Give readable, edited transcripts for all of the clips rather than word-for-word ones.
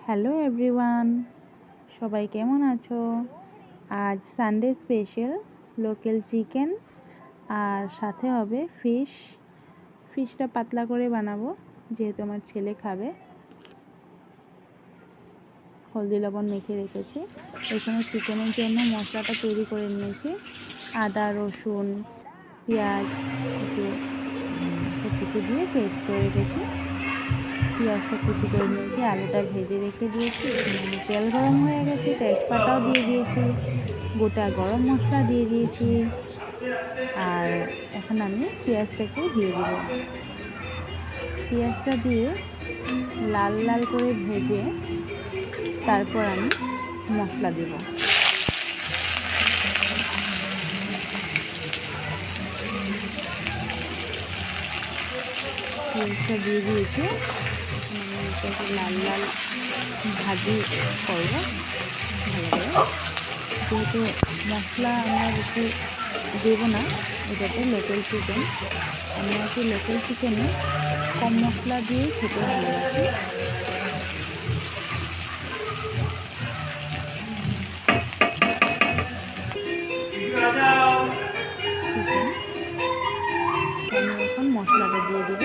Hello everyone, সবাই কেমন আছো? আজ সানডে স্পেশাল লোকাল চিকেন আর সাথে হবে ফিশটা পাতলা করে বানাবো, যেহেতু আমার ছেলে খাবে। হলদি লবণ মেখে রেখেছি। এখানে চিকেনের জন্য মশলাটা তৈরি করে নিয়েছি। আদা, রসুন, পেঁয়াজ সব কিছু দিয়ে পেস্ট করে রেখেছি। পেঁয়াজটা কুচি করে নিয়েছি, আলুটা ভেজে রেখে দিয়েছি। এখানে তেল গরম হয়ে গেছে, তেজপাতাও দিয়ে দিয়েছি, গোটা গরম মশলা দিয়ে দিয়েছি। আর এখন আমি পেঁয়াজটাকে দিয়ে দিব। পেঁয়াজটা দিয়ে লাল লাল করে ভেজে তারপর আমি মশলা দেব। পেঁয়াজটা দিয়ে দিয়েছি, আমি এটাকে লাল লাল ভাজি করব ভালো করে। যেহেতু মশলা আমরা বেশি দেবো না, এটাতে লোকাল চিকেন, আমি একটু লোকাল চিকেনে কম মশলা দিয়ে খেতে ভালোবাসি। আমি এখন মশলাটা দিয়ে দিব।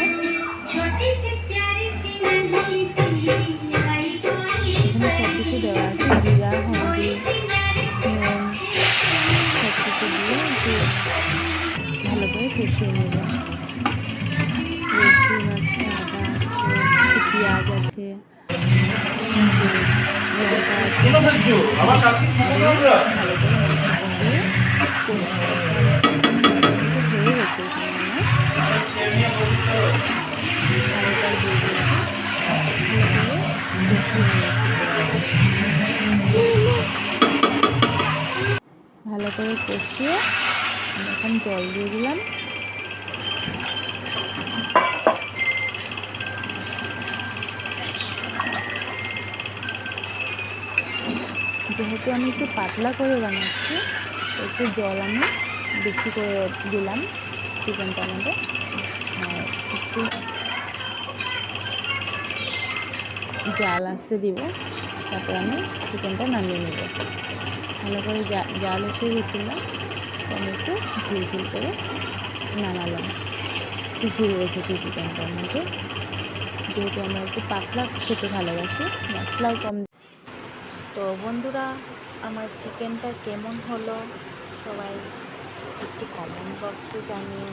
এখানে সব কিছু দেওয়া আছে, জিরা, হলদি, নুন, সব কিছু দিয়ে একটু ভালো করে কষিয়ে নেব। রসুন আছে, আদা আছে, পেঁয়াজ আছে, লঙ্কা আছে, ভালো করে হয়ে গেছে। ভালো করে কষিয়ে এখন জল দিয়ে দিলাম। যেহেতু আমি একটু পাতলা করে বানাচ্ছি, একটু জল আমি বেশি করে দিলাম চিকেনটার মধ্যে। আর একটু জাল আসতে দিব, তারপর আমি চিকেনটা নামিয়ে নেব। ভালো করে জাল এসে গেছিলো, তো আমি একটু ঝুল করে নামালাম। একটু ঝুল রেখেছি চিকেনটার মধ্যে, যেহেতু আমরা একটু পাতলা খেতে ভালোবাসি, মশলাও কম। তো বন্ধুরা, আমার চিকেনটা কেমন হলো সবাই একটু কমেন্ট বক্সে জানিও।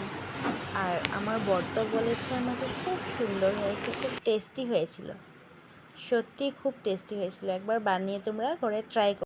আর আমার বড় বলেছে আমাকে খুব সুন্দর হয়েছে, খুব টেস্টি হয়েছিল, সত্যি খুব টেস্টি হয়েছিল। একবার বানিয়ে তোমরা করে ট্রাই করো।